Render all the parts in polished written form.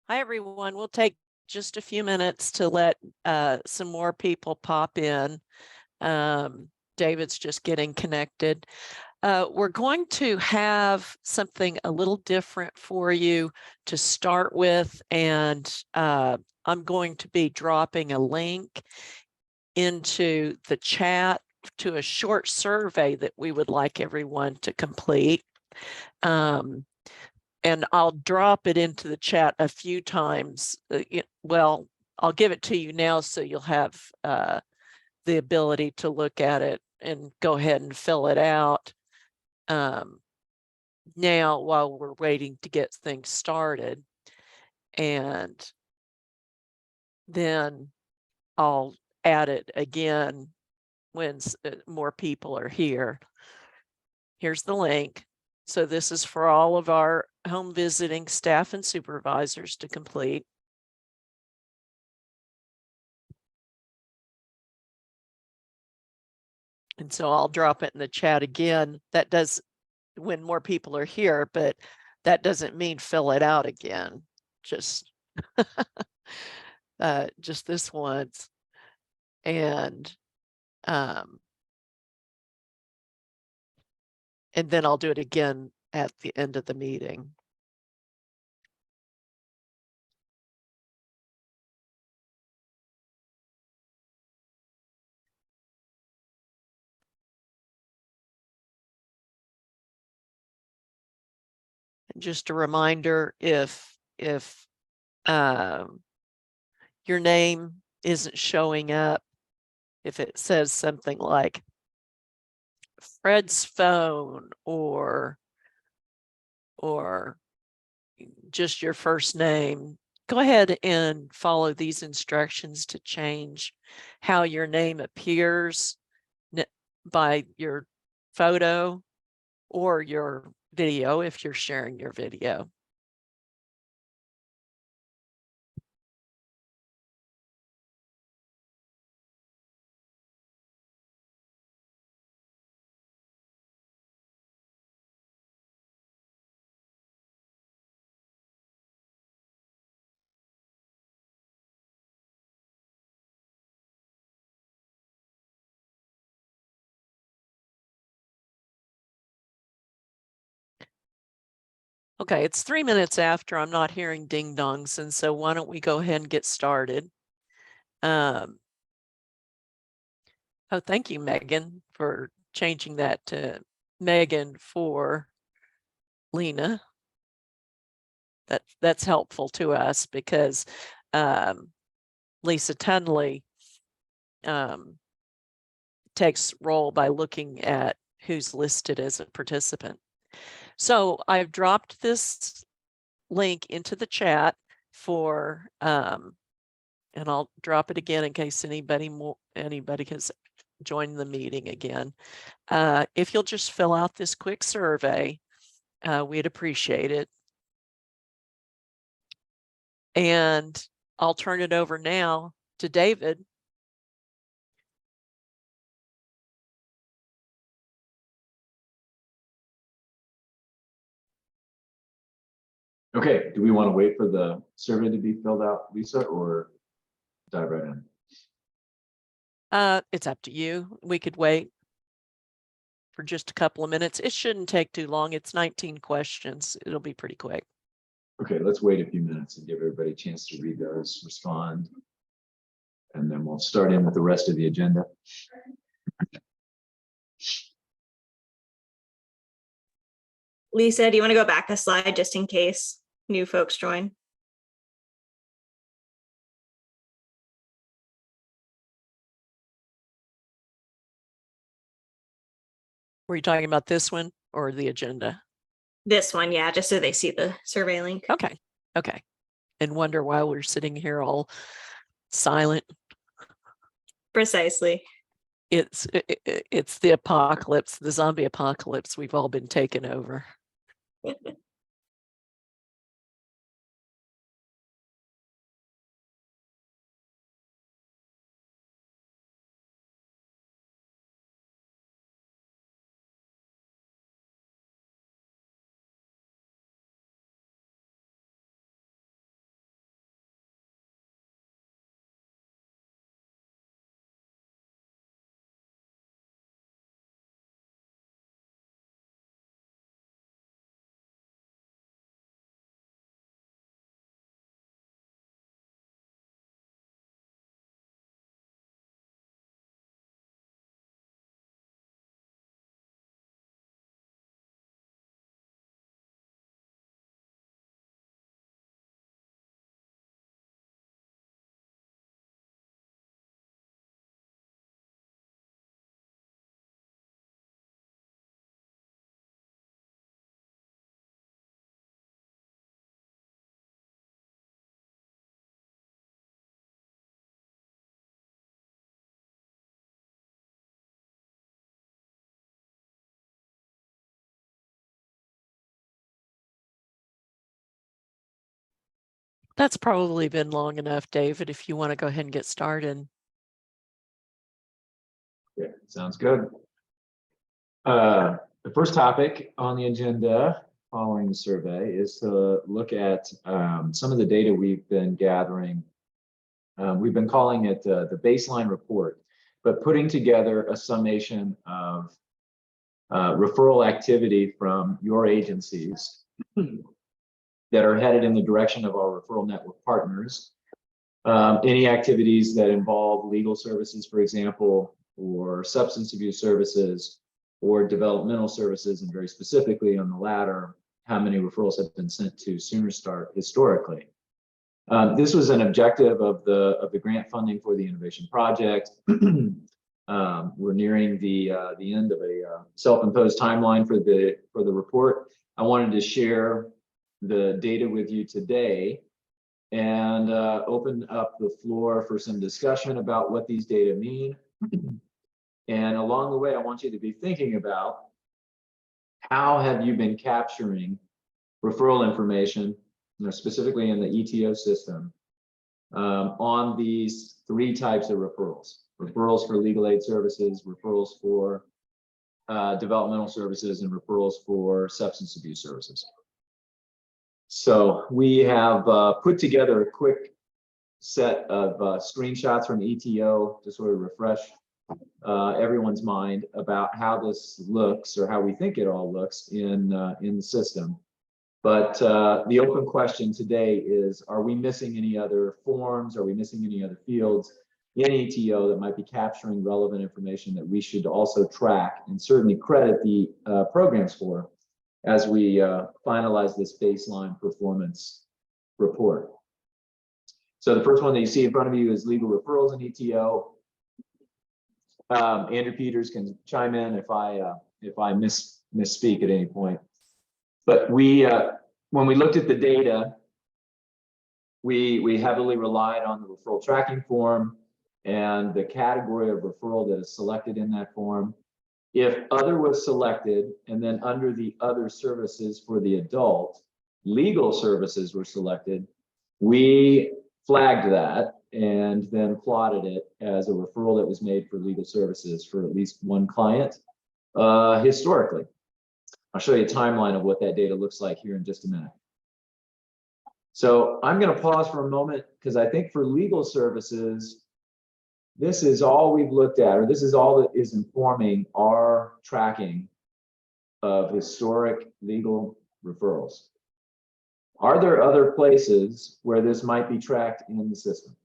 Hi, everyone. We'll take just a few minutes to let some more people pop in. David's just getting connected. We're going to have something a little different for you to start with, and I'm going to be dropping a link into the chat to a short survey that we would like everyone to complete. And I'll drop it into the chat a few times. Well, I'll give it to you now so you'll have the ability to look at it and go ahead and fill it out now while we're waiting to get things started. And then I'll add it again when more people are here. Here's the link. So this is for all of our home visiting staff and supervisors to complete. And so I'll drop it in the chat again. That does when more people are here, but that doesn't mean fill it out again. Just this once. And then I'll do it again at the end of the meeting. And just a reminder, if your name isn't showing up, if it says something like Fred's phone or just your first name, go ahead and follow these instructions to change how your name appears by your photo or your video if you're sharing your video. Okay, it's 3 minutes after. I'm not hearing ding dongs, and so why don't we go ahead and get started. Oh, thank you, Megan, for changing that to Megan for Lena. That's helpful to us because Lisa Tunley takes roll by looking at who's listed as a participant. So I've dropped this link into the chat for, and I'll drop it again in case anybody has joined the meeting again. If you'll just fill out this quick survey, we'd appreciate it. And I'll turn it over now to David. Okay, do we want to wait for the survey to be filled out, Lisa, or dive right in? It's up to you. We could wait for just a couple of minutes. It shouldn't take too long. It's 19 questions. It'll be pretty quick. Okay, let's wait a few minutes and give everybody a chance to read those, respond, and then we'll start in with the rest of the agenda. Lisa, do you want to go back a slide just in case new folks join? Were you talking about this one or the agenda? This one, yeah, just so they see the survey link. Okay. Okay. And wonder why we're sitting here all silent. Precisely. It's the apocalypse, the zombie apocalypse. We've all been taken over. That's probably been long enough, David, if you want to go ahead and get started. Yeah, sounds good. The first topic on the agenda following the survey is to look at some of the data we've been gathering. We've been calling it the baseline report, but putting together a summation of referral activity from your agencies that are headed in the direction of our referral network partners. Any activities that involve legal services, for example, or substance abuse services, or developmental services, and very specifically on the latter, how many referrals have been sent to Sooner Start historically. This was an objective of the grant funding for the innovation project. We're nearing the end of a self-imposed timeline for the report. I wanted to share the data with you today and open up the floor for some discussion about what these data mean. And along the way, I want you to be thinking about how have you been capturing referral information, specifically in the ETO system, on these three types of referrals: referrals for legal aid services, referrals for developmental services, and referrals for substance abuse services. So we have put together a quick set of screenshots from ETO to sort of refresh everyone's mind about how this looks, or how we think it all looks in the system. But the open question today is, are we missing any other forms? Are we missing any other fields in ETO that might be capturing relevant information that we should also track and certainly credit the programs for as we finalize this baseline performance report? So the first one that you see in front of you is legal referrals in ETO. Andrew Peters can chime in if I misspeak at any point. But when we looked at the data, we heavily relied on the referral tracking form and the category of referral that is selected in that form. If other was selected, and then under the other services for the adult, legal services were selected, we flagged that and then plotted it as a referral that was made for legal services for at least one client historically. I'll show you a timeline of what that data looks like here in just a minute. So I'm going to pause for a moment because I think for legal services, this is all we've looked at, or this is all that is informing our tracking of historic legal referrals. Are there other places where this might be tracked in the system?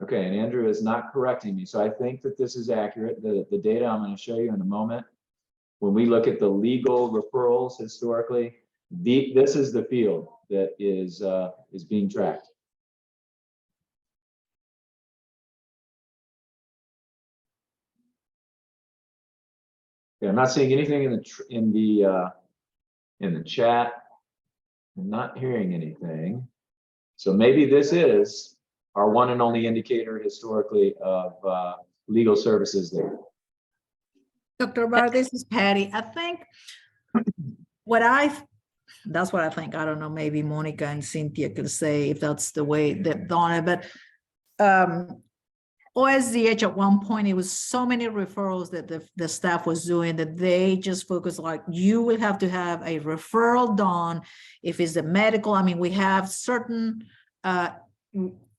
Okay, and Andrew is not correcting me, so I think that this is accurate. The data I'm going to show you in a moment, when we look at the legal referrals historically, this is the field that is being tracked. Okay, I'm not seeing anything in the chat. I'm not hearing anything. So maybe this is our one and only indicator historically of legal services there. Dr. Barr, this is Patty. I think that's what I think. I don't know, maybe Monica and Cynthia could say if that's the way that done it, but OSDH at one point, it was so many referrals that the staff was doing that they just focused like, you will have to have a referral done. If it's a medical, I mean, we have certain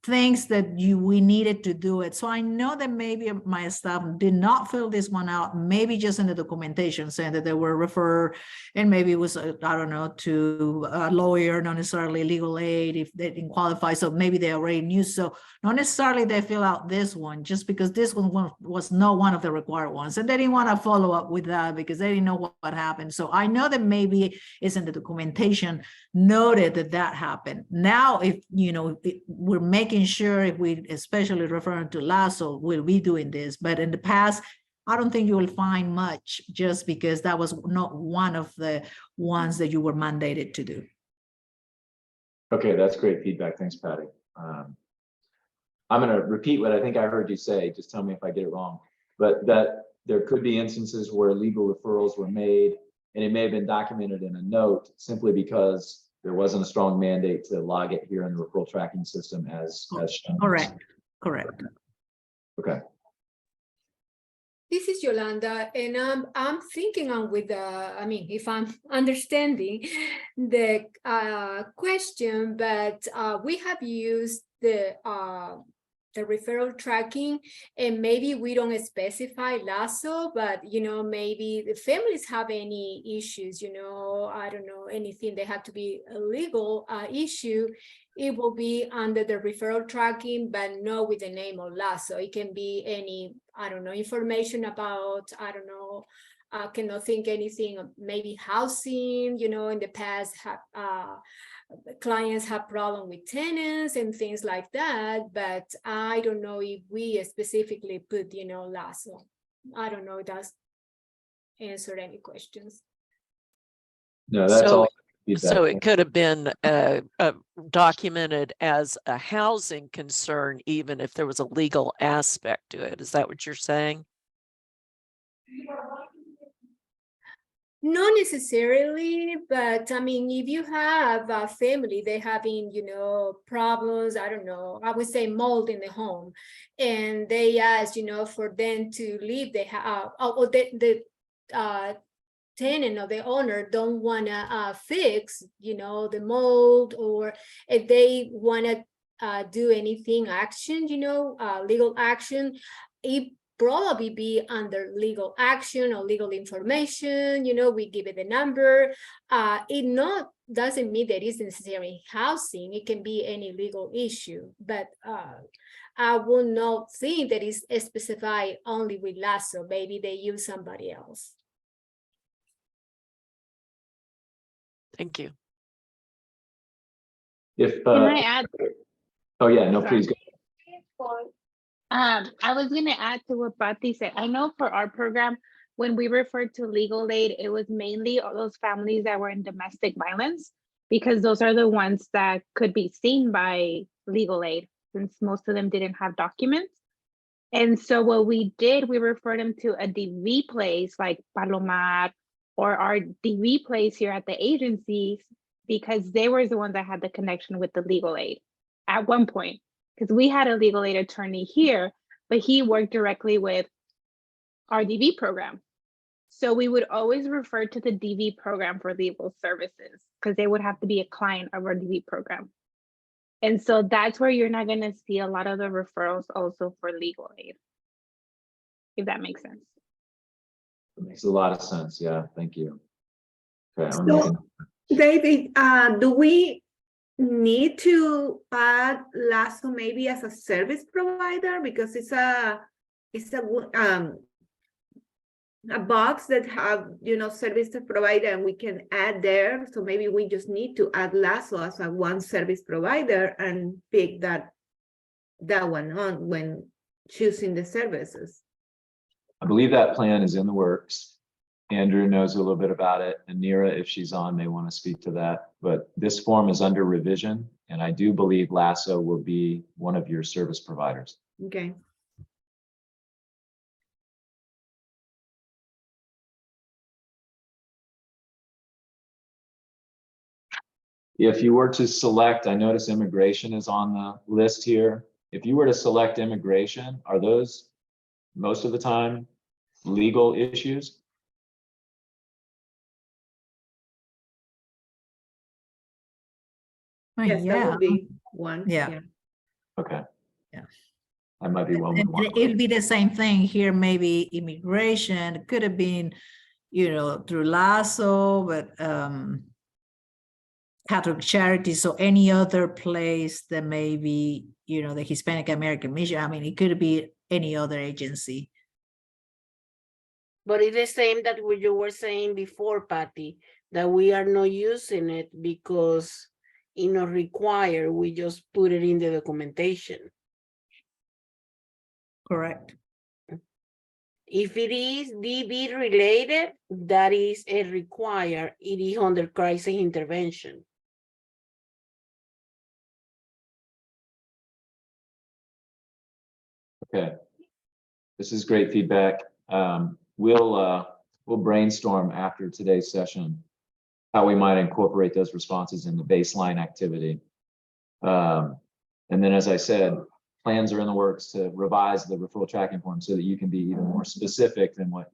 things that we needed to do it. So I know that maybe my staff did not fill this one out, maybe just in the documentation saying that they were referred, and maybe it was, I don't know, to a lawyer, not necessarily legal aid if they didn't qualify. So maybe they already knew. So not necessarily they fill out this one just because this one was not one of the required ones. And they didn't want to follow up with that because they didn't know what happened. So I know that maybe it's in the documentation noted that happened. Now, if, we're making sure, if we especially referring to LASSO, we'll be doing this. But in the past, I don't think you will find much just because that was not one of the ones that you were mandated to do. Okay, that's great feedback. Thanks, Patty. I'm going to repeat what I think I heard you say. Just tell me if I get it wrong. But that there could be instances where legal referrals were made, and it may have been documented in a note simply because there wasn't a strong mandate to log it here in the referral tracking system as shown. Correct, correct. Okay. This is Yolanda, and I'm thinking on with the, I mean, if I'm understanding the question, but we have used the referral tracking, and maybe we don't specify LASO, but maybe the families have any issues, I don't know, anything, they have to be a legal issue. It will be under the referral tracking, but not with the name of LASO. It can be any, I don't know, information about, I don't know, I cannot think anything, maybe housing, in the past, clients have problem with tenants and things like that, but I don't know if we specifically put, LASO. I don't know if that's answered any questions. No, that's all. So it could have been documented as a housing concern, even if there was a legal aspect to it. Is that what you're saying? Not necessarily, but I mean, if you have a family, they having, problems, I don't know, I would say mold in the home, and they ask, for them to leave the house, or the tenant or the owner don't want to fix, the mold, or if they want to do anything action, legal action, it probably be under legal action or legal information, we give it a number. It doesn't mean that it's necessarily housing, it can be any legal issue, but I will not think that it's specified only with LASO, maybe they use somebody else. Thank you. If Can I add? oh yeah, no, please go. I was going to add to what Patty said. I know for our program, when we referred to legal aid, it was mainly all those families that were in domestic violence, because those are the ones that could be seen by legal aid, since most of them didn't have documents. And so what we did, we referred them to a DV place like Palomar or our DV place here at the agency, because they were the ones that had the connection with the legal aid at one point. Because we had a legal aid attorney here, but he worked directly with our DV program. So we would always refer to the DV program for legal services, because they would have to be a client of our DV program. And so that's where you're not going to see a lot of the referrals also for legal aid, if that makes sense. It makes a lot of sense. Yeah, thank you. Okay, So, David, do we need to add LASO maybe as a service provider, because it's a box that have service provider, and we can add there, so maybe we just need to add LASO as a one service provider and pick that one on when choosing the services. I believe that plan is in the works. Andrew knows a little bit about it, and Nira, if she's on, may want to speak to that. But this form is under revision, and I do believe LASO will be one of your service providers. Okay. If you were to select, I notice immigration is on the list here. If you were to select immigration, are those most of the time legal issues? Yes, that Yeah, would be one. Yeah. Okay. Yeah. I might be well. it'll be the same thing here, maybe immigration, it could have been, through LASO, but Catholic Charities, so any other place that may be, the Hispanic American Mission. I mean, it could be any other agency. But it's the same that what you were saying before, Patty, that we are not using it because it's not required. We just put it in the documentation. Correct. If it is DB related, that is a required. It is under crisis intervention. Okay. This is great feedback. We'll brainstorm after today's session how we might incorporate those responses in the baseline activity. And then, as I said, plans are in the works to revise the referral tracking form so that you can be even more specific than what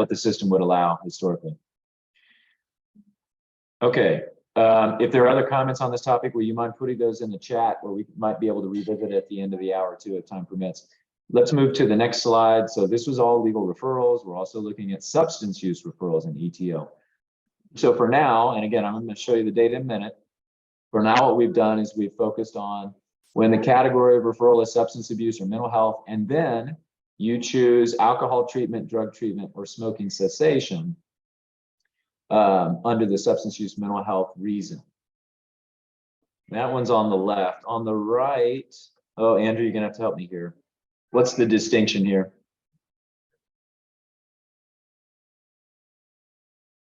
the system would allow historically. Okay. If there are other comments on this topic, will you mind putting those in the chat, or we might be able to revisit at the end of the hour too, if time permits. Let's move to the next slide. So this was all legal referrals. We're also looking at substance use referrals and ETO. So for now, and again, I'm going to show you the data in a minute. For now, what we've done is we've focused on when the category of referral is substance abuse or mental health, and then you choose alcohol treatment, drug treatment, or smoking cessation under the substance use mental health reason. That one's on the left. On the right, oh, Andrew, you're gonna have to help me here. What's the distinction here?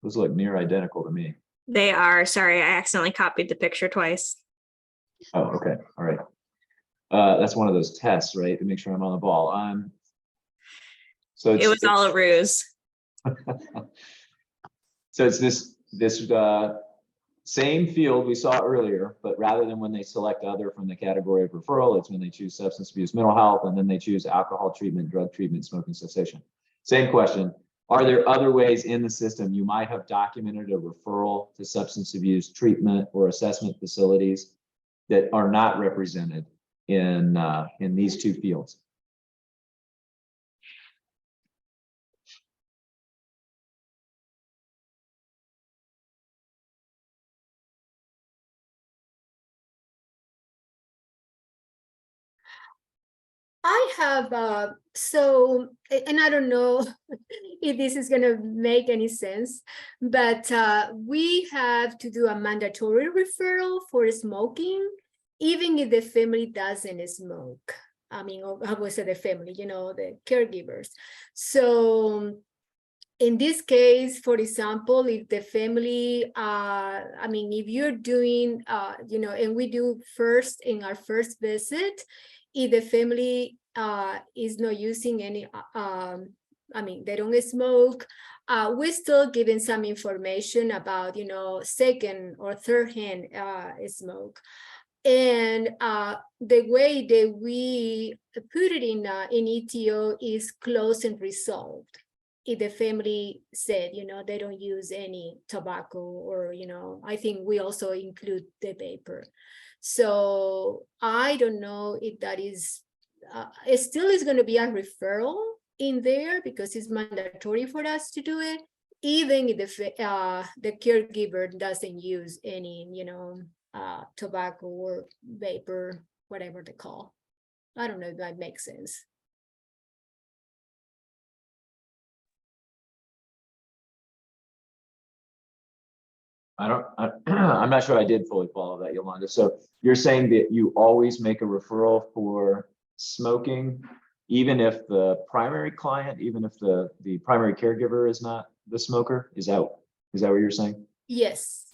Those look near identical to me. They are, sorry, I accidentally copied the picture twice. Oh, okay, all right. That's one of those tests, right, to make sure I'm on the ball. So It was all a ruse. So it's this same field we saw earlier, but rather than when they select other from the category of referral, it's when they choose substance abuse, mental health, and then they choose alcohol treatment, drug treatment, smoking cessation. Same question. Are there other ways in the system you might have documented a referral to substance abuse treatment or assessment facilities that are not represented in these two fields? I have, and I don't know if this is going to make any sense, but we have to do a mandatory referral for smoking, even if the family doesn't smoke. I mean, I would say the family, the caregivers. So in this case, for example, if the family, if you're doing, and we do first in our first visit, if the family is not using any, they don't smoke, we're still giving some information about, second or third hand smoke. And the way that we put it in ETO is closed and resolved. If the family said, they don't use any tobacco, or, I think we also include the vapor. So I don't know if that is, it still is going to be a referral in there because it's mandatory for us to do it, even if the caregiver doesn't use any, tobacco or vapor, whatever they call. I don't know if that makes sense. I'm not sure I did fully follow that, Yolanda. So you're saying that you always make a referral for smoking, even if the primary client, even if the primary caregiver is not the smoker? Is that what you're saying? Yes.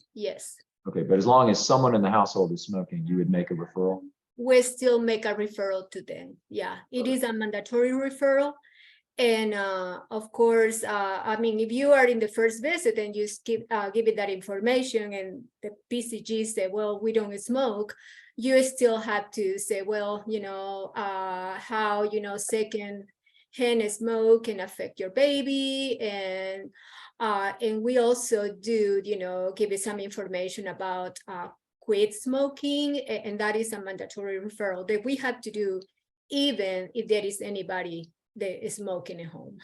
Okay, but as long as someone in the household is smoking, you would make a referral? We still make a referral to them. Yeah, it is a mandatory referral. And of course, if you are in the first visit and you give it that information and the PCG say, well, we don't smoke, you still have to say, well, how, second hand smoke can affect your baby. And we also do, give it some information about quit smoking. And that is a mandatory referral that we have to do, even if there is anybody that is smoking at home.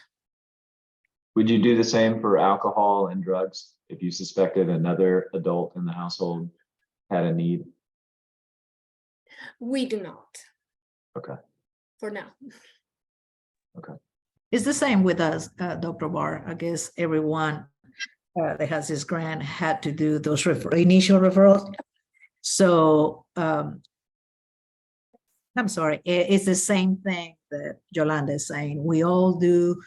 Would you do the same for alcohol and drugs if you suspected another adult in the household had a need? We do not. Okay. For now. Okay. It's the same with us, Dr. Barr. I guess everyone that has this grant had to do those initial referrals. So I'm sorry, it's the same thing that Yolanda is saying. We all do,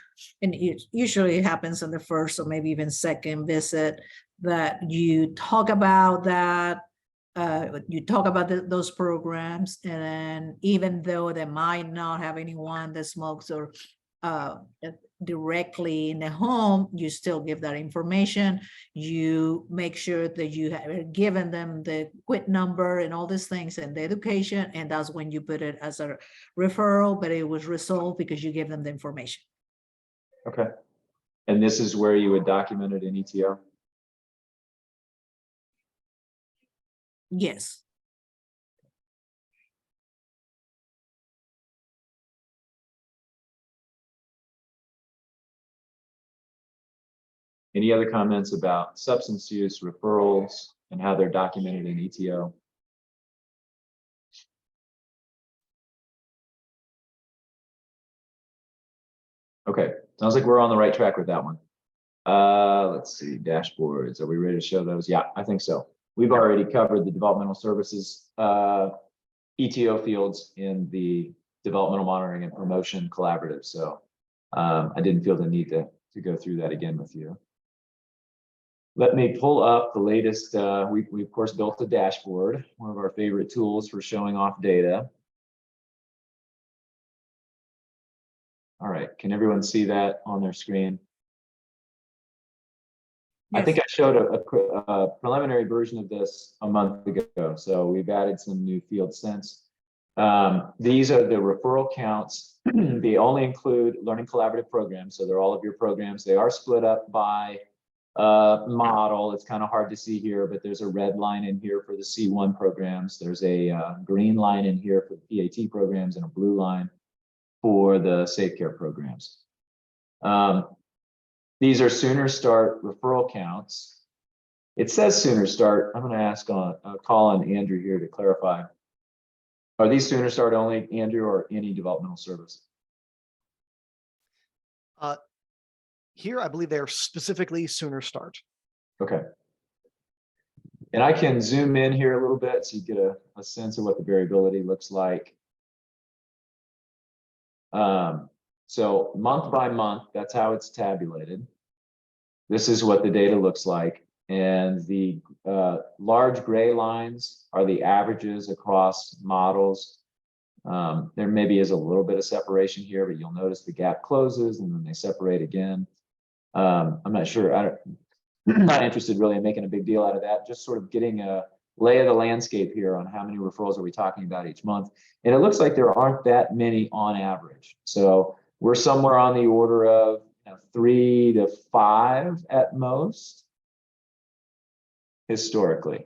and it usually happens on the first or maybe even second visit that you talk about that, those programs, and then even though they might not have anyone that smokes or directly in the home, you still give that information. You make sure that you have given them the quit number and all these things and the education, and that's when you put it as a referral, but it was resolved because you gave them the information. Okay. And this is where you would document it in ETO? Yes. Any other comments about substance use referrals and how they're documented in ETO? Okay, sounds like we're on the right track with that one. Let's see, dashboards. Are we ready to show those? Yeah, I think so. We've already covered the developmental services ETO fields in the developmental monitoring and promotion collaborative. So I didn't feel the need to go through that again with you. Let me pull up the latest. We of course built a dashboard, one of our favorite tools for showing off data. All right, can everyone see that on their screen? I think I showed a preliminary version of this a month ago, so we've added some new fields since. These are the referral counts. They only include learning collaborative programs, so they're all of your programs. They are split up by model. It's kind of hard to see here, but there's a red line in here for the C1 programs. There's a green line in here for the PAT programs and a blue line for the Safe Care programs. These are Sooner Start referral counts. It says Sooner Start. I'm going to ask call on Andrew here to clarify. Are these Sooner Start only, Andrew, or any developmental service? Here, I believe they're specifically Sooner Start. Okay. And I can zoom in here a little bit so you get a sense of what the variability looks like. So month by month, that's how it's tabulated. This is what the data looks like. And the large gray lines are the averages across models. There maybe is a little bit of separation here, but you'll notice the gap closes and then they separate again. I'm not sure. I'm not interested really in making a big deal out of that. Just sort of getting a lay of the landscape here on how many referrals are we talking about each month. And it looks like there aren't that many on average. So we're somewhere on the order of 3 to 5 at most historically.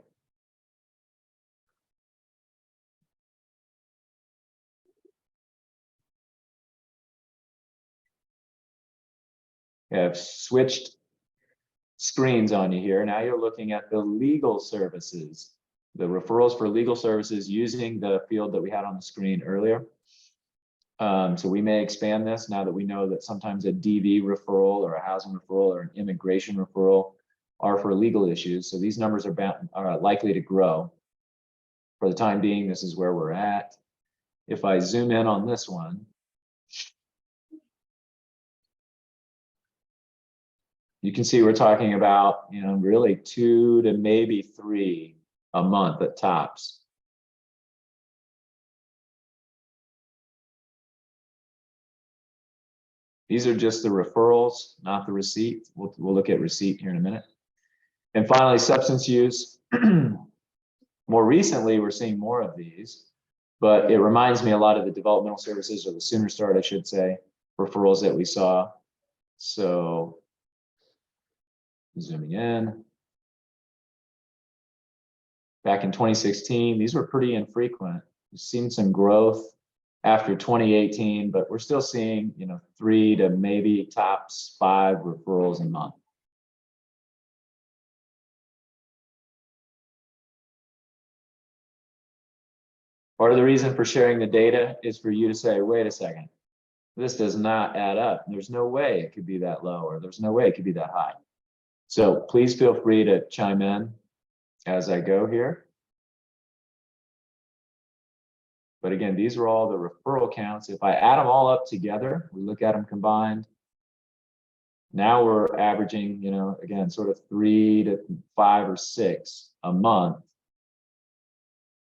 I've switched screens on you here. Now you're looking at the legal services, the referrals for legal services using the field that we had on the screen earlier. So we may expand this now that we know that sometimes a DV referral or a housing referral or an immigration referral are for legal issues. So these numbers are likely to grow. For the time being, this is where we're at. If I zoom in on this one, you can see we're talking about, really 2 to maybe 3 a month at tops. These are just the referrals, not the receipt. We'll look at receipt here in a minute. And finally, substance use. More recently, we're seeing more of these, but it reminds me a lot of the developmental services, or the Sooner Start, I should say, referrals that we saw. So zooming in. Back in 2016, these were pretty infrequent. We've seen some growth after 2018, but we're still seeing, 3 to maybe tops 5 referrals a month. Part of the reason for sharing the data is for you to say, wait a second, this does not add up. There's no way it could be that low, or there's no way it could be that high. So please feel free to chime in as I go here. But again, these are all the referral counts. If I add them all up together, we look at them combined. Now we're averaging, again, sort of 3 to 5 or 6 a month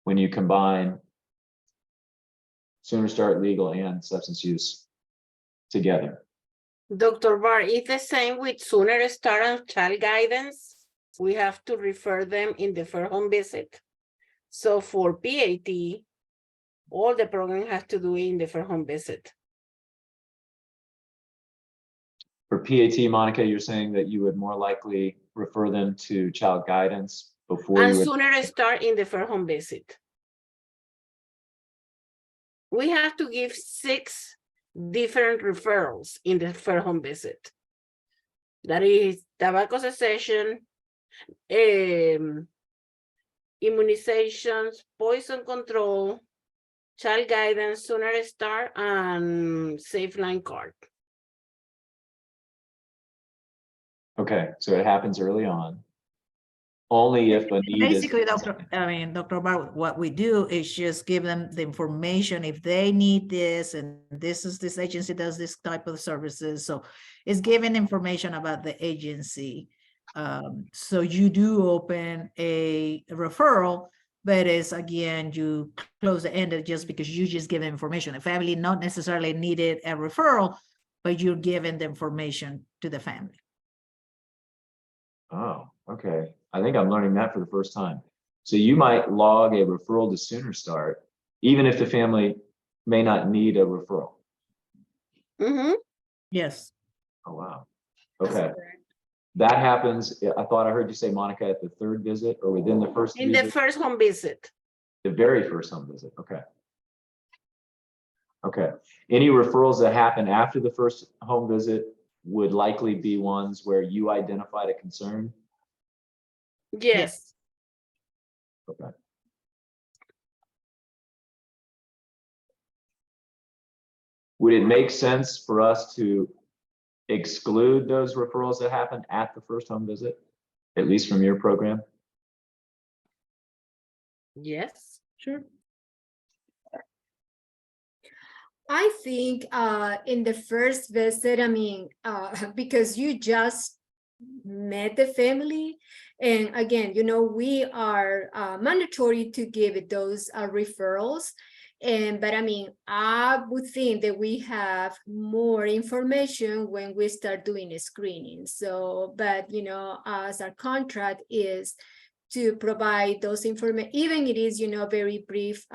when you combine Sooner Start, legal, and substance use together. Dr. Barr, it's the same with Sooner Start and Child Guidance. We have to refer them in the first home visit. So for PAT, all the program has to do in the first home visit. For PAT, Monica, you're saying that you would more likely refer them to child guidance before And you would. Sooner Start in the first home visit. We have to give 6 different referrals in the first home visit. That is tobacco cessation, immunizations, poison control, child guidance, Sooner Start, and Safe Line card. Okay, so it happens early on. Only if a need is. Basically, Dr. Barr, what we do is just give them the information if they need this, and this agency does this type of services. So it's giving information about the agency. So you do open a referral, but it's again, you close the ended just because you just give information. The family not necessarily needed a referral, but you're giving the information to the family. Oh, okay. I think I'm learning that for the first time. So you might log a referral to Sooner Start, even if the family may not need a referral. Mm-hmm. Yes. Oh, wow. Okay. That happens, I thought I heard you say, Monica, at the 3rd visit or within the first In visit? the first home visit. The very first home visit. Okay. Okay. Any referrals that happen after the first home visit would likely be ones where you identified a concern? Yes. Okay. Would it make sense for us to exclude those referrals that happen at the first home visit, at least from your program? Yes. Sure. I think in the first visit, I mean, because you just met the family, and again, you know, we are mandatory to give those referrals. But I mean, I would think that we have more information when we start doing a screening. So, but you know, as our contract is to provide those information, even it is, you know, very brief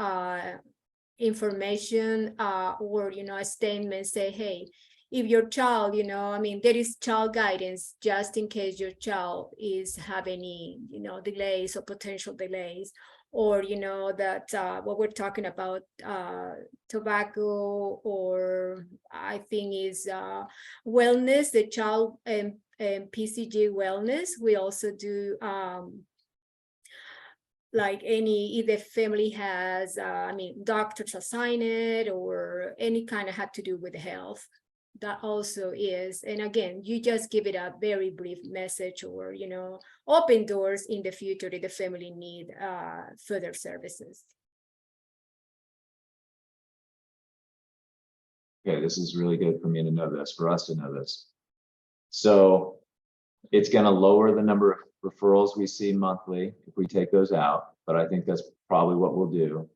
information or, you know, a statement say, hey, if your child, you know, I mean, there is child guidance just in case your child is have any, you know, delays or potential delays, or, you know, that what we're talking about, tobacco, or I think is wellness, the child and PCG wellness. We also do like any, if the family has, I mean, doctors assign it or any kind of have to do with health, that also is. And again, you just give it a very brief message, or, you know, open doors in the future if the family need further services. Okay, this is really good for me to know this, for us to know this. So it's going to lower the number of referrals we see monthly if we take those out, but I think that's probably what we'll do.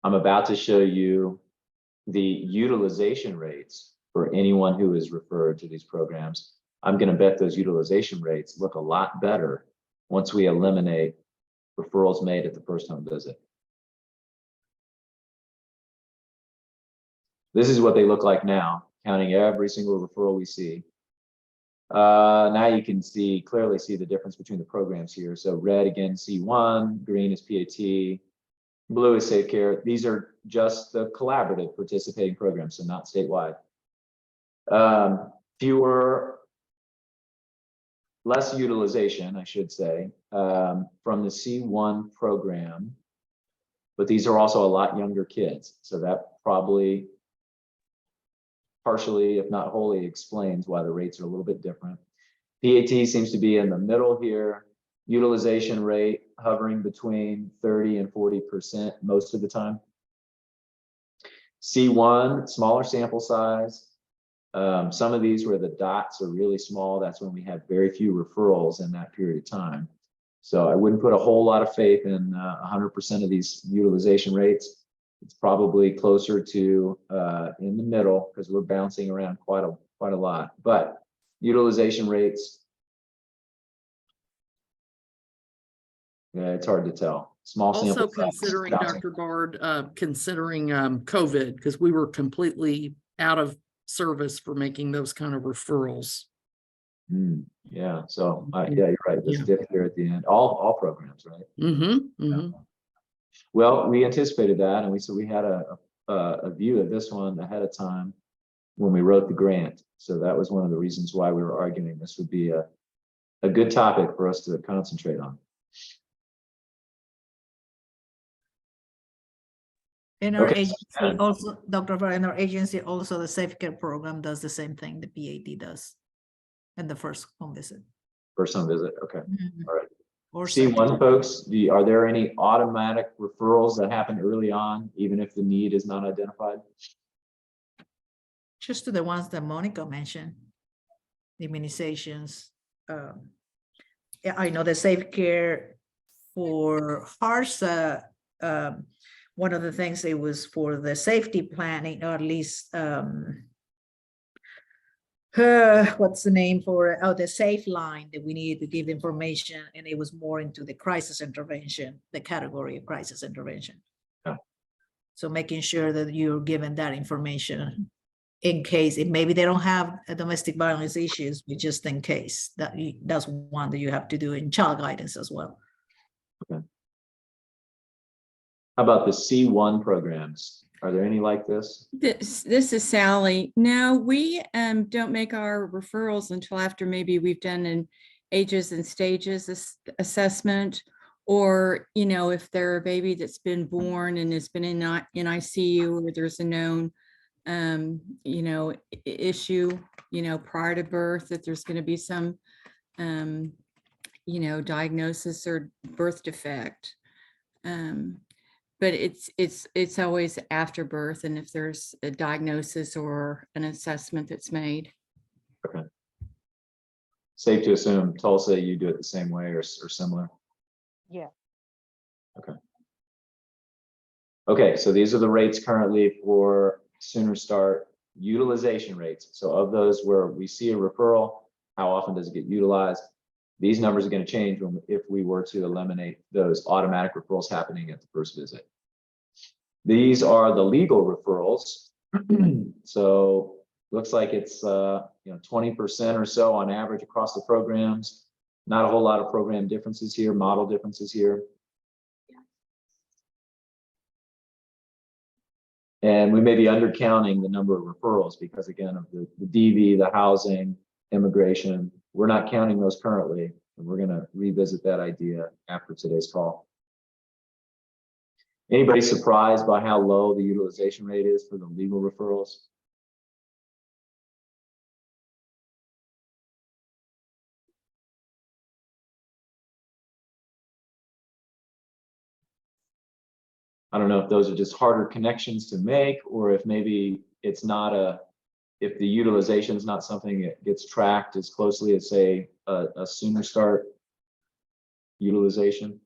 I'm about to show you the utilization rates for anyone who is referred to these programs. I'm going to bet those utilization rates look a lot better once we eliminate referrals made at the first home visit. This is what they look like now, counting every single referral we see. Now you can clearly see the difference between the programs here. So red again, C1, green is PAT, blue is Safe Care. These are just the collaborative participating programs, so not statewide. Less utilization, I should say, from the C1 program, but these are also a lot younger kids. So that probably partially, if not wholly, explains why the rates are a little bit different. PAT seems to be in the middle here. Utilization rate hovering between 30 and 40% most of the time. C1, smaller sample size. Some of these where the dots are really small, that's when we have very few referrals in that period of time. So I wouldn't put a whole lot of faith in 100% of these utilization rates. It's probably closer to in the middle because we're bouncing around quite a lot. But utilization rates, yeah, it's hard to tell. Small Also sample size, considering, bouncing. Dr. Bard, considering COVID, because we were completely out of service for making those kind of referrals. Yeah, so yeah, you're right. This Yeah. dip here at the end, all programs, right? Mm-hmm. Well, we anticipated that, and we had a view of this one ahead of time when we wrote the grant. So that was one of the reasons why we were arguing this would be a good topic for us to concentrate on. In our Okay. agency also, Dr. Var, in our agency also, the Safe Care program does the same thing the PAT does in the first home visit. First home visit, okay. Mhm. All right. Or C1 folks, are there any automatic referrals that happen early on, even if the need is not identified? just to the ones that Monica mentioned, the immunizations. Yeah, I know the Safe Care for HARSA, one of the things it was for the safety planning, or at least what's the name for it? Oh, the safe line that we needed to give information, and it was more into the crisis intervention, the category of crisis intervention. Yeah. So making sure that you're given that information in case maybe they don't have a domestic violence issues, but just in case that's one that you have to do in child guidance as well. Okay. How about the C1 programs? Are there any like this? This is Sally. No, we don't make our referrals until after maybe we've done an ages and stages assessment, or, you know, if they're a baby that's been born and has been in ICU, or there's a known, you know, issue, you know, prior to birth, that there's going to be some, you know, diagnosis or birth defect. But it's always after birth, and if there's a diagnosis or an assessment that's made. Okay. Safe to assume, Tulsa, you do it the same way or similar? Yeah. Okay. Okay, so these are the rates currently for Sooner Start utilization rates. So of those where we see a referral, how often does it get utilized? These numbers are going to change if we were to eliminate those automatic referrals happening at the first visit. These are the legal referrals. So looks like it's 20% or so on average across the programs. Not a whole lot of program differences here, model differences here. And we may be undercounting the number of referrals because, again, of the DV, the housing, immigration, we're not counting those currently. And we're going to revisit that idea after today's call. Anybody surprised by how low the utilization rate is for the legal referrals? I don't know if those are just harder connections to make, or if maybe it's not if the utilization is not something that gets tracked as closely as, say, a Sooner Start utilization.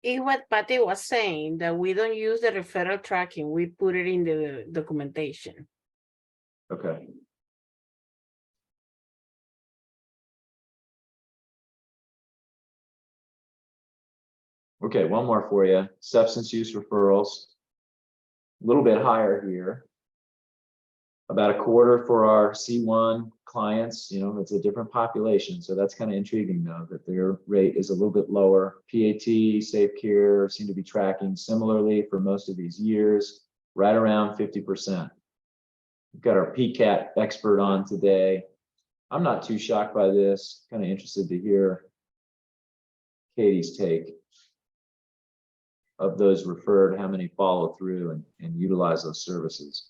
It's what Patty was saying, that we don't use the referral tracking, we put it in the documentation. Okay. Okay, one more for you. Substance use referrals. A little bit higher here. About a quarter for our C1 clients. You know, it's a different population, so that's kind of intriguing, though, that their rate is a little bit lower. PAT, Safe Care seem to be tracking similarly for most of these years, right around 50%. We've got our PCAT expert on today. I'm not too shocked by this. Kind of interested to hear Katie's take of those referred, how many follow through and utilize those services.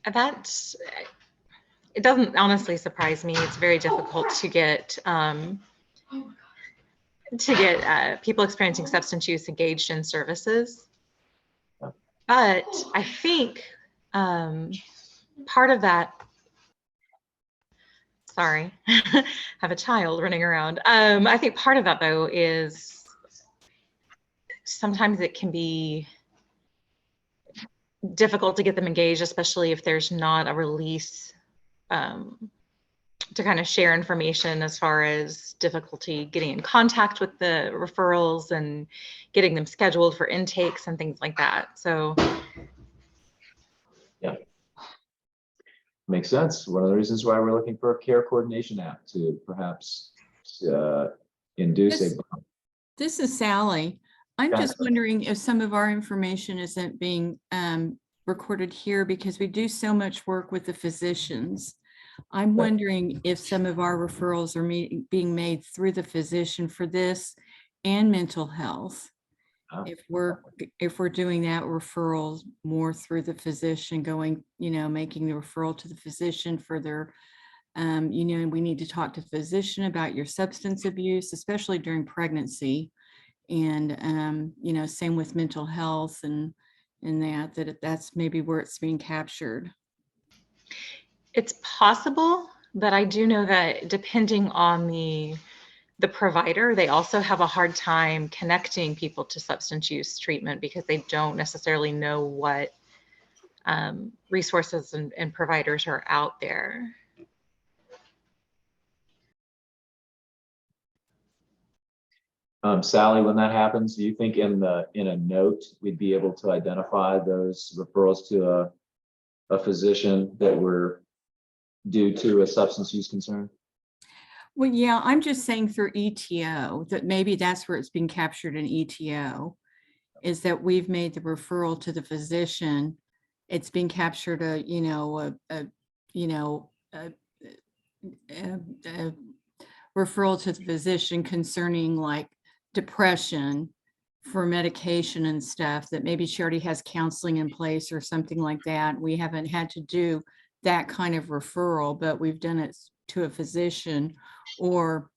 It doesn't honestly surprise me. It's very difficult to get people experiencing substance use engaged in services. But I think part of that, sorry, I have a child running around. I think part of that, though, is sometimes it can be difficult to get them engaged, especially if there's not a release to kind of share information as far as difficulty getting in contact with the referrals and getting them scheduled for intakes and things like that. So Yeah. Makes sense. One of the reasons why we're looking for a care coordination app to perhaps induce a. This is Sally. I'm Got just it. wondering if some of our information isn't being recorded here because we do so much work with the physicians. I'm wondering if some of our referrals are being made through the physician for this and mental health. Oh. If we're doing that referral more through the physician, going, making the referral to the physician for their, we need to talk to the physician about your substance abuse, especially during pregnancy. And, same with mental health and that's maybe where it's being captured. it's possible, but I do know that depending on the provider, they also have a hard time connecting people to substance use treatment because they don't necessarily know what resources and providers are out there. Sally, when that happens, do you think in a note we'd be able to identify those referrals to a physician that were due to a substance use concern? Well, yeah, I'm just saying through ETO that maybe that's where it's being captured in ETO, is that we've made the referral to the physician. It's being captured a referral to the physician concerning like depression for medication and stuff, that maybe she already has counseling in place or something like that. We haven't had to do that kind of referral, but we've done it to a physician, or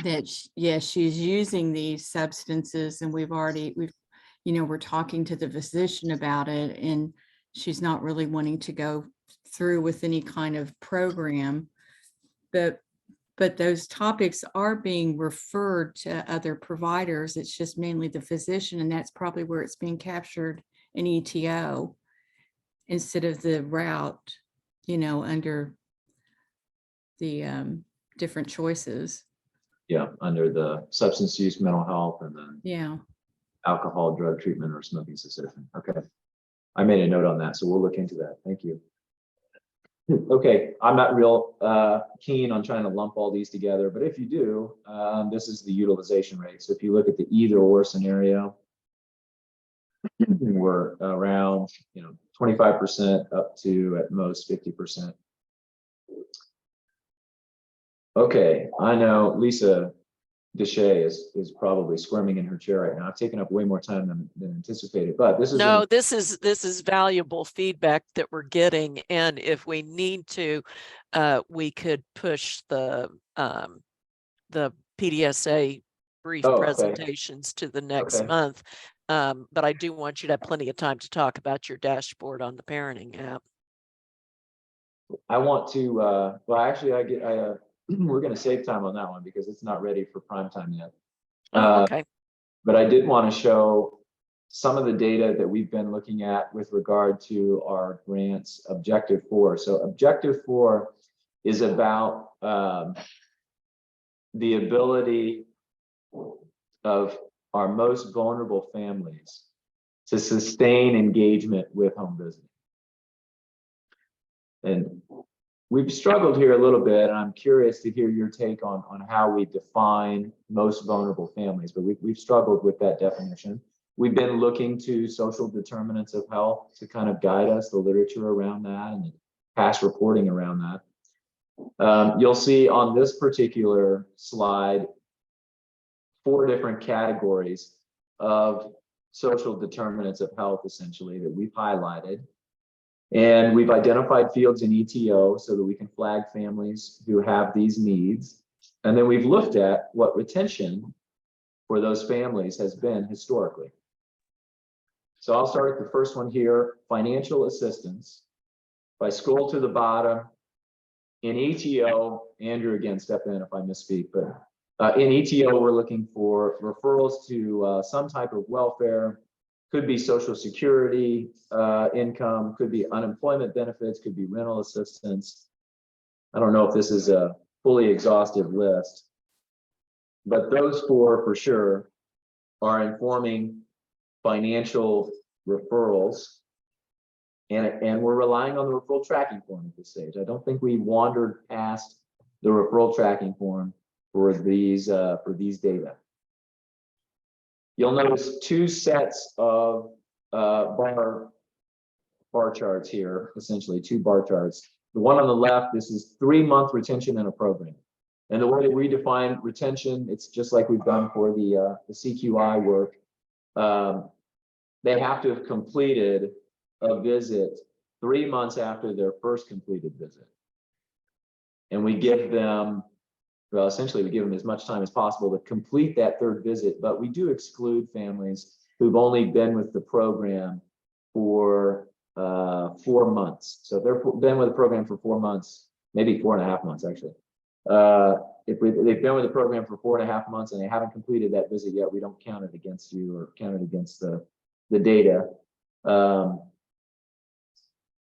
that, she's using these substances and we're talking to the physician about it and she's not really wanting to go through with any kind of program. But those topics are being referred to other providers. It's just mainly the physician, and that's probably where it's being captured in ETO instead of the route, under the different choices. Yeah, under the substance use, mental health, and then alcohol, drug treatment, or smoking cessation. Okay, I made a note on that, so we'll look into that. Thank you. Okay, I'm not real keen on trying to lump all these together, but if you do, this is the utilization rate. So if you look at the either or scenario, we're around 25% up to at most 50%. Okay, I know Lisa Deshay is probably squirming in her chair right now. I've taken up way more time than anticipated, but this is this is valuable feedback that we're getting, and if we need to, we could push the PDSA brief presentations to the next month. But I do want you to have plenty of time to talk about your dashboard on the parenting app. I want to. Well, actually, we're going to save time on that one because it's not ready for prime time yet. Okay. But I did want to show some of the data that we've been looking at with regard to our grants objective 4. So objective 4 is about the ability of our most vulnerable families to sustain engagement with home visiting. And we've struggled here a little bit, and I'm curious to hear your take on how we define most vulnerable families, but we've struggled with that definition. We've been looking to social determinants of health to kind of guide us, the literature around that and the past reporting around that. You'll see on this particular slide 4 different categories of social determinants of health, essentially, that we've highlighted. And we've identified fields in ETO so that we can flag families who have these needs. And then we've looked at what retention for those families has been historically. So I'll start with the first one here, financial assistance. If I scroll to the bottom, in ETO, Andrew, again, step in if I misspeak, but In ETO, we're looking for referrals to some type of welfare, could be Social Security income, could be unemployment benefits, could be rental assistance. I don't know if this is a fully exhaustive list, but those four for sure are informing financial referrals. And we're relying on the referral tracking form at this stage. I don't think we wandered past the referral tracking form for these data. You'll notice two sets of bar charts here, essentially two bar charts. The one on the left, this is 3-month retention in a program. And the way that we define retention, it's just like we've done for the CQI work. They have to have completed a visit 3 months after their first completed visit. And we give them, well, essentially we give them as much time as possible to complete that third visit, but we do exclude families who've only been with the program for 4 months. So if they've been with the program for 4 months, maybe 4.5 months actually. If they've been with the program for 4.5 months and they haven't completed that visit yet, we don't count it against you or count it against the data.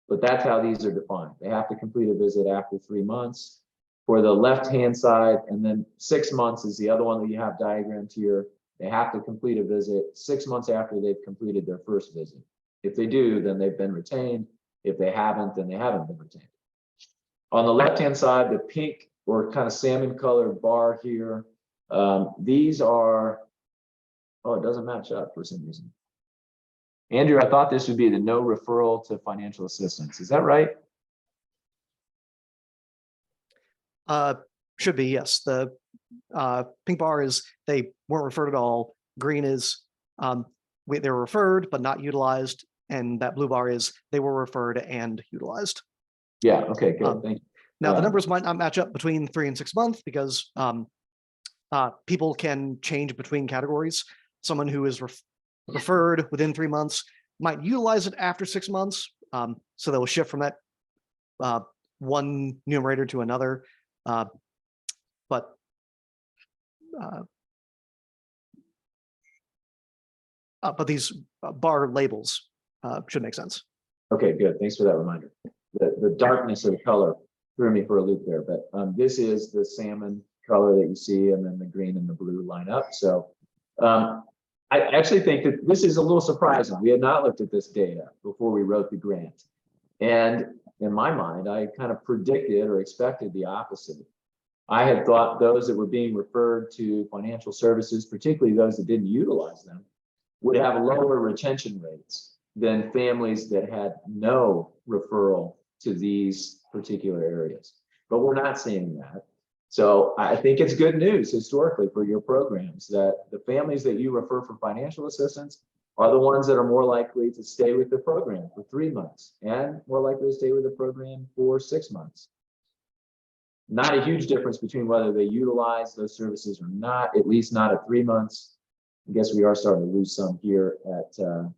But that's how these are defined. They have to complete a visit after 3 months. For the left-hand side, and then 6 months is the other one that you have diagrammed here. They have to complete a visit 6 months after they've completed their first visit. If they do, then they've been retained. If they haven't, then they haven't been retained. On the left-hand side, the pink or kind of salmon colored bar here, these are, oh, it doesn't match up for some reason. Andrew, I thought this would be the no referral to financial assistance. Is that right? Should be, yes. The pink bar is they weren't referred at all. Green is they were referred but not utilized, and that blue bar is they were referred and utilized. Yeah. Okay. Good. Thank you. Now the numbers might not match up between 3 and 6 months because people can change between categories. Someone who is referred within 3 months might utilize it after 6 months, so they will shift from that one numerator to another. But these bar labels should make sense. Okay, good. Thanks for that reminder. The darkness of the color threw me for a loop there, but this is the salmon color that you see, and then the green and the blue line up. So I actually think that this is a little surprising. We had not looked at this data before we wrote the grant. And in my mind, I kind of predicted or expected the opposite. I had thought those that were being referred to financial services, particularly those that didn't utilize them, would have lower retention rates than families that had no referral to these particular areas. But we're not seeing that. So I think it's good news historically for your programs that the families that you refer for financial assistance are the ones that are more likely to stay with the program for 3 months and more likely to stay with the program for 6 months. Not a huge difference between whether they utilize those services or not, at least not at 3 months. I guess we are starting to lose some here at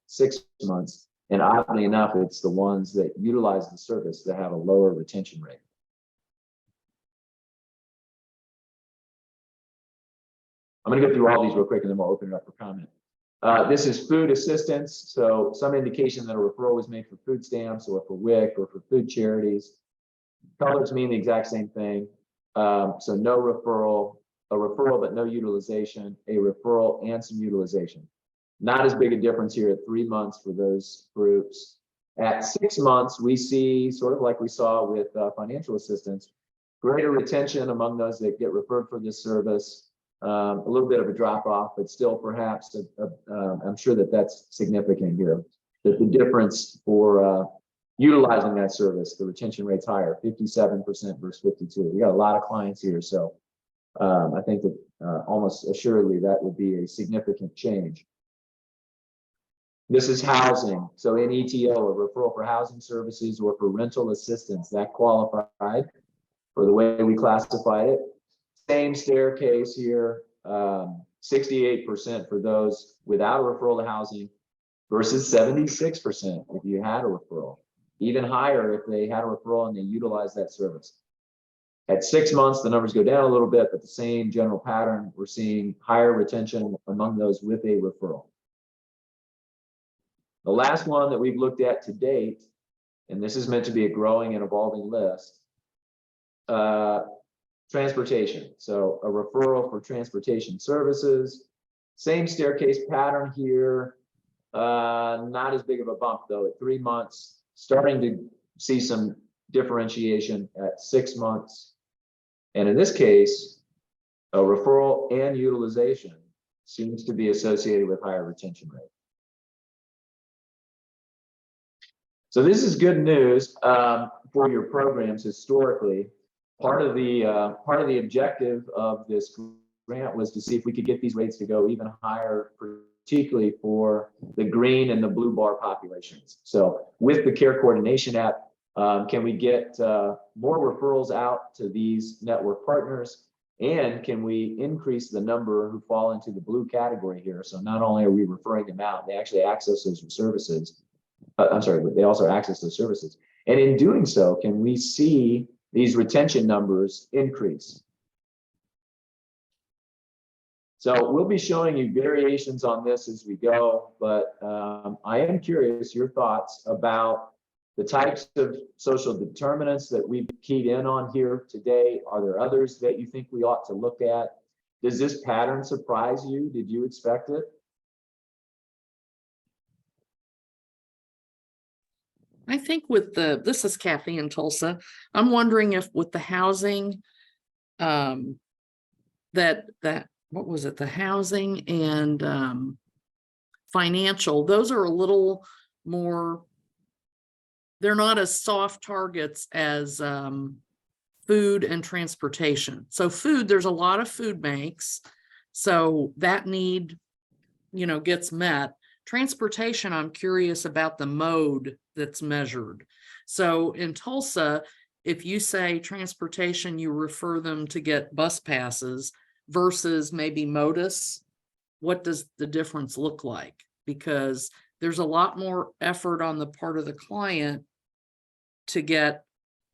6 months. And oddly enough, it's the ones that utilize the service that have a lower retention rate. I'm going to go through all these real quick and then we'll open it up for comment. This is food assistance. So some indication that a referral was made for food stamps or for WIC or for food charities. Colors mean the exact same thing. So no referral, a referral but no utilization, a referral and some utilization. Not as big a difference here at 3 months for those groups. At 6 months, we see, sort of like we saw with financial assistance, greater retention among those that get referred for this service. A little bit of a drop off, but still perhaps, I'm sure that that's significant here. That the difference for utilizing that service, the retention rate's higher, 57% versus 52. We got a lot of clients here, so I think that almost assuredly that would be a significant change. This is housing. So in ETO, a referral for housing services or for rental assistance, that qualified for the way we classified it. Same staircase here, 68% for those without a referral to housing versus 76% if you had a referral. Even higher if they had a referral and they utilized that service. At 6 months, the numbers go down a little bit, but the same general pattern. We're seeing higher retention among those with a referral. The last one that we've looked at to date, and this is meant to be a growing and evolving list, transportation. So a referral for transportation services, same staircase pattern here, not as big of a bump though at 3 months, starting to see some differentiation at 6 months. And in this case, a referral and utilization seems to be associated with higher retention rate. So this is good news for your programs historically. Part of the objective of this grant was to see if we could get these rates to go even higher, particularly for the green and the blue bar populations. So with the care coordination app, can we get more referrals out to these network partners? And can we increase the number who fall into the blue category here? So not only are we referring them out, they actually access those services. I'm sorry, but they also access those services. And in doing so, can we see these retention numbers increase? So we'll be showing you variations on this as we go, but I am curious your thoughts about the types of social determinants that we've keyed in on here today. Are there others that you think we ought to look at? Does this pattern surprise you? Did you expect it? I think with this is Kathy in Tulsa. I'm wondering if with the housing, what was it? The housing and financial, those are a little more, they're not as soft targets as food and transportation. So food, there's a lot of food banks. So that need, gets met. Transportation, I'm curious about the mode that's measured. So in Tulsa, if you say transportation, you refer them to get bus passes versus maybe Modus, what does the difference look like? Because there's a lot more effort on the part of the client to get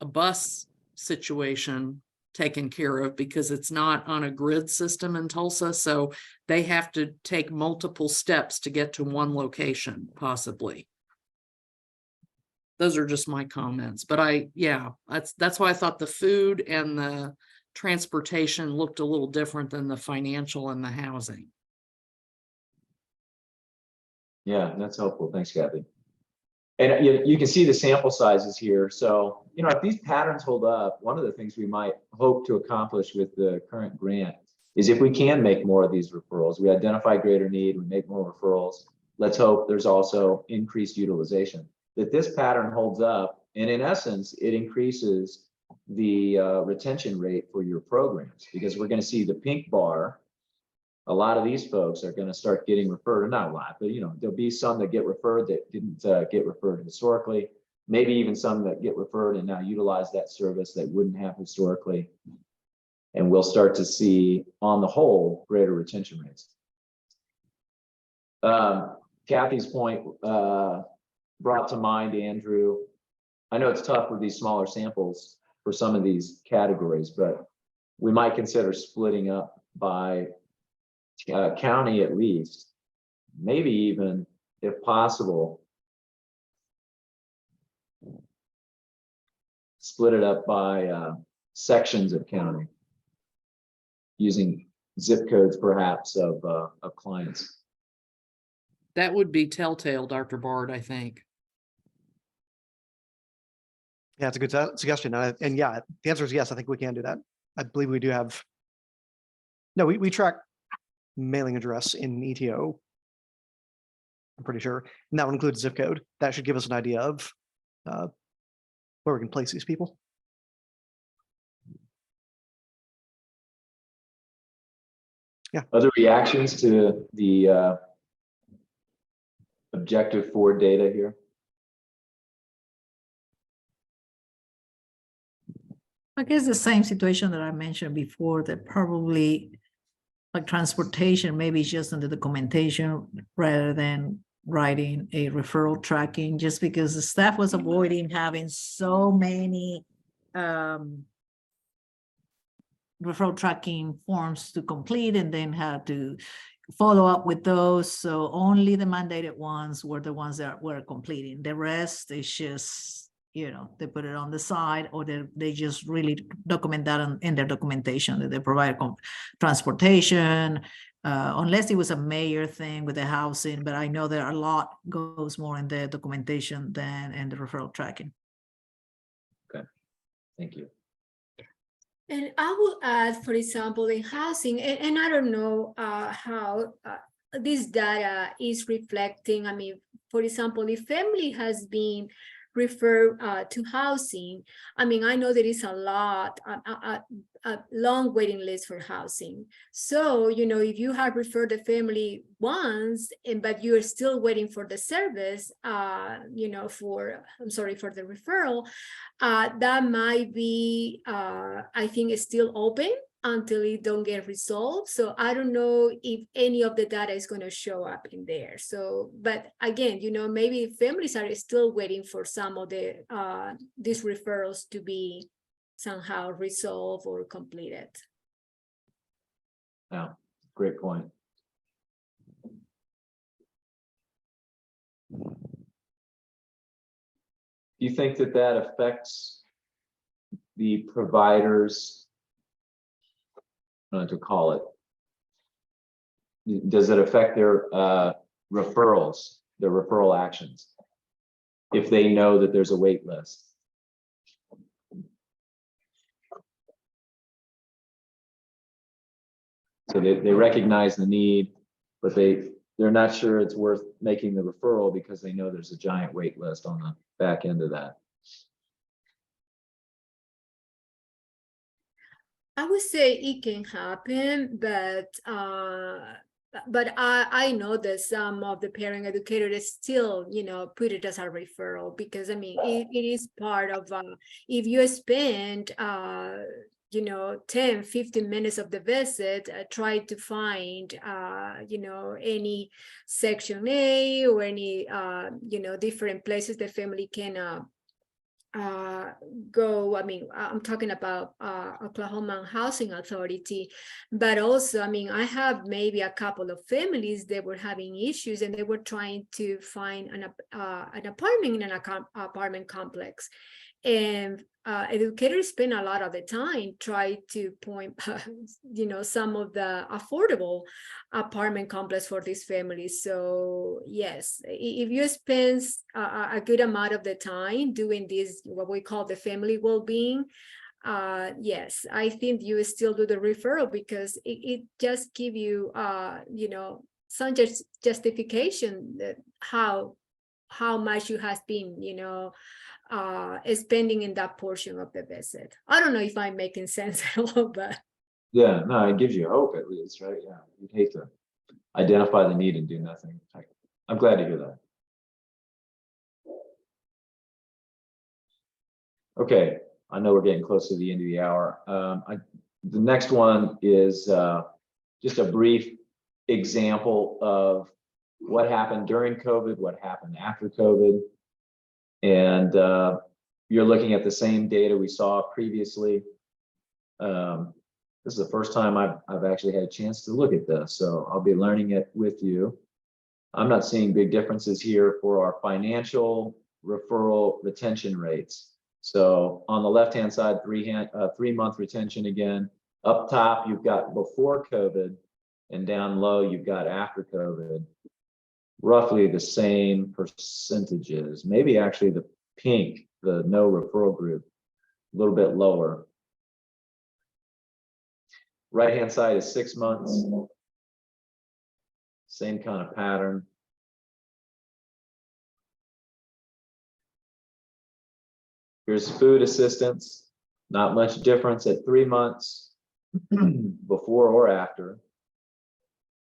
a bus situation taken care of because it's not on a grid system in Tulsa. So they have to take multiple steps to get to one location, possibly. Those are just my comments, but that's why I thought the food and the transportation looked a little different than the financial and the housing. Yeah, that's helpful. Thanks, Kathy. And you can see the sample sizes here. So, if these patterns hold up, one of the things we might hope to accomplish with the current grant is if we can make more of these referrals, we identify greater need, we make more referrals. Let's hope there's also increased utilization, that this pattern holds up. And in essence, it increases the retention rate for your programs, because we're going to see the pink bar. A lot of these folks are going to start getting referred, or not a lot, but there'll be some that get referred that didn't get referred historically, maybe even some that get referred and now utilize that service that wouldn't have historically. And we'll start to see, on the whole, greater retention rates. Kathy's point brought to mind, Andrew. I know it's tough with these smaller samples for some of these categories, but we might consider splitting up by county at least, maybe even, if possible, split it up by sections of county, using zip codes perhaps of clients. That would be telltale, Dr. Bard, I think. Yeah, it's a good suggestion. And yeah, the answer is yes, I think we can do that. I believe we do have, no, we track mailing address in ETO, I'm pretty sure, and that would include zip code. That should give us an idea of where we can place these people. Yeah. Other reactions to the objective 4 data here? I guess the same situation that I mentioned before, that probably like transportation, maybe just in the documentation rather than writing a referral tracking, just because the staff was avoiding having so many referral tracking forms to complete and then had to follow up with those. So only the mandated ones were the ones that were completing. The rest is just, they put it on the side, or they just really document that in their documentation that they provide transportation, unless it was a major thing with the housing, but I know that a lot goes more in the documentation than in the referral tracking. Okay, thank you. And I will add, for example, in housing, and I don't know how this data is reflecting. I mean, for example, if family has been referred to housing, I mean, I know there is a long waiting list for housing. So, if you have referred the family once, but you're still waiting for the service, for the referral, that might be, I think it's still open until it don't get resolved. So I don't know if any of the data is going to show up in there. So, but again, maybe families are still waiting for some of the these referrals to be somehow resolved or completed. Yeah, great point. Do you think that affects the providers, I don't know what to call it? Does it affect their referrals, their referral actions, if they know that there's a wait list? So they recognize the need, but they're not sure it's worth making the referral because they know there's a giant wait list on the back end of that. I would say it can happen, but I know that some of the parent educators still, put it as a referral, because I mean, it is part of, if you spend, 10, 15 minutes of the visit, try to find, any section A or any, different places the family can go. I mean, I'm talking about Oklahoma Housing Authority, but also, I mean, I have maybe a couple of families that were having issues and they were trying to find an apartment in an apartment complex. And educators spend a lot of the time trying to point, some of the affordable apartment complex for these families. So yes, if you spend a good amount of the time doing this, what we call the family well-being, yes, I think you still do the referral, because it just give you, some justification that how much you have been, spending in that portion of the visit. I don't know if I'm making sense at all, but Yeah, no, it gives you hope at least, right? Yeah, you'd hate to identify the need and do nothing. I'm glad to hear that. Okay, I know we're getting close to the end of the hour. The next one is just a brief example of what happened during COVID, what happened after COVID. And you're looking at the same data we saw previously. This is the first time I've actually had a chance to look at this, so I'll be learning it with you. I'm not seeing big differences here for our financial referral retention rates. So on the left-hand side, 3-month retention again. Up top, you've got before COVID, and down low, you've got after COVID. Roughly the same percentages, maybe actually the pink, the no referral group, a little bit lower. Right-hand side is 6 months. Same kind of pattern. Here's food assistance. Not much difference at 3 months, before or after. A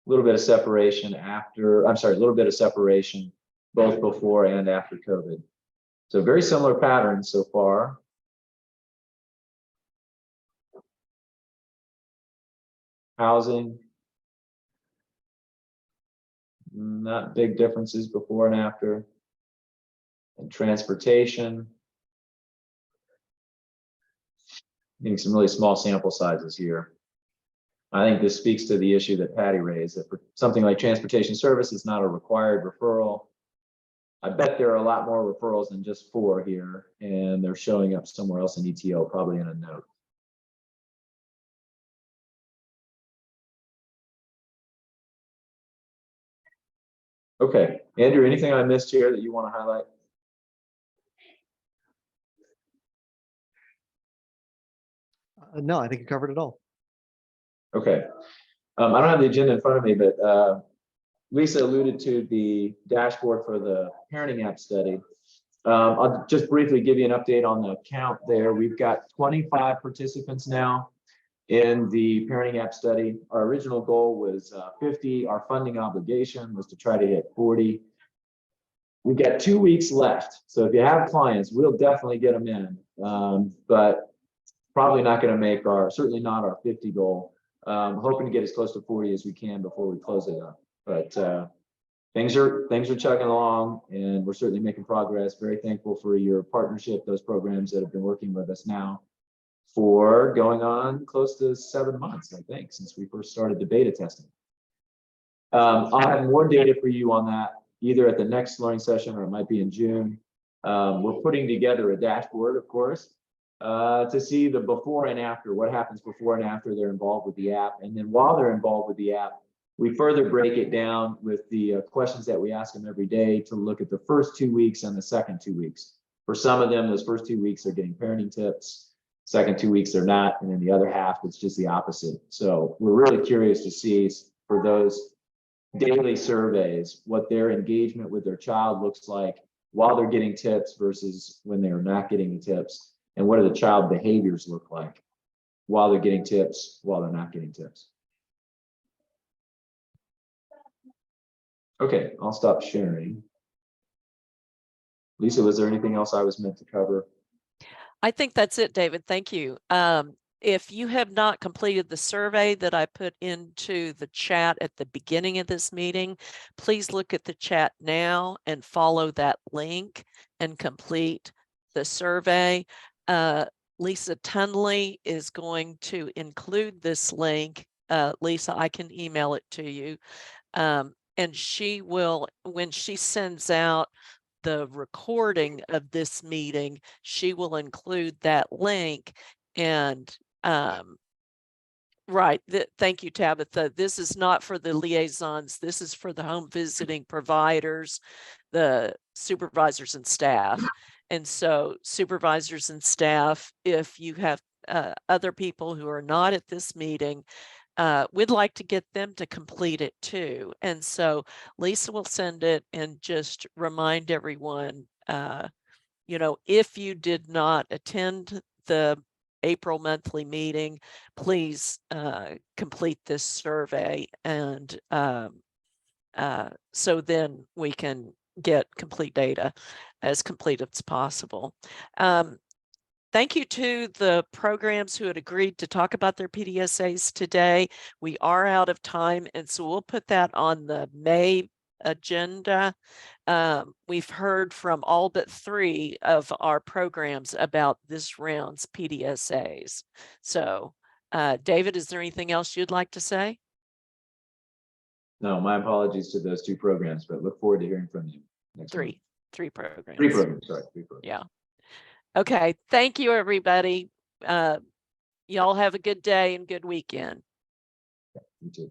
little bit of separation after, I'm sorry, a little bit of separation both before and after COVID. So very similar patterns so far. Housing. Not big differences before and after. And transportation. getting some really small sample sizes here. I think this speaks to the issue that Patty raised, that for something like transportation service is not a required referral. I bet there are a lot more referrals than just 4 here, and they're showing up somewhere else in ETO, probably in a note. Okay, Andrew, anything I missed here that you want to highlight? No, I think you covered it all. Okay. I don't have the agenda in front of me, but Lisa alluded to the dashboard for the parenting app study. I'll just briefly give you an update on the count there. We've got 25 participants now in the parenting app study. Our original goal was 50. Our funding obligation was to try to hit 40. We've got 2 weeks left. So if you have clients, we'll definitely get them in, but probably not going to make certainly not our 50 goal. Hoping to get as close to 40 as we can before we close it up. But things are chugging along, and we're certainly making progress. Very thankful for your partnership, those programs that have been working with us now for going on close to 7 months, I think, since we first started the beta testing. I'll have more data for you on that either at the next learning session or it might be in June. We're putting together a dashboard, of course, to see the before and after, what happens before and after they're involved with the app. And then while they're involved with the app, we further break it down with the questions that we ask them every day to look at the first 2 weeks and the second 2 weeks. For some of them, those first 2 weeks are getting parenting tips. Second 2 weeks they're not. And then the other half, it's just the opposite. So we're really curious to see for those daily surveys, what their engagement with their child looks like while they're getting tips versus when they're not getting the tips. And what do the child behaviors look like while they're getting tips, while they're not getting tips. Okay, I'll stop sharing. Lisa, was there anything else I was meant to cover? I think that's it, David. Thank you. If you have not completed the survey that I put into the chat at the beginning of this meeting, please look at the chat now and follow that link and complete the survey. Lisa Tunley is going to include this link. Lisa, I can email it to you. And she will, when she sends out the recording of this meeting, she will include that link. And right, thank you, Tabitha. This is not for the liaisons. This is for the home visiting providers, the supervisors and staff. And so supervisors and staff, if you have other people who are not at this meeting, we'd like to get them to complete it too. And so Lisa will send it and just remind everyone, if you did not attend the April monthly meeting, please complete this survey. And so then we can get complete data as complete as possible. Thank you to the programs who had agreed to talk about their PDSAs today. We are out of time, and so we'll put that on the May agenda. We've heard from all but 3 of our programs about this round's PDSAs. So, David, is there anything else you'd like to say? No, my apologies to those 2 programs, but look forward to hearing from you next month. 3 programs. 3 programs, sorry, 3 programs. Yeah. Okay. Thank you, everybody. Y'all have a good day and good weekend. You too.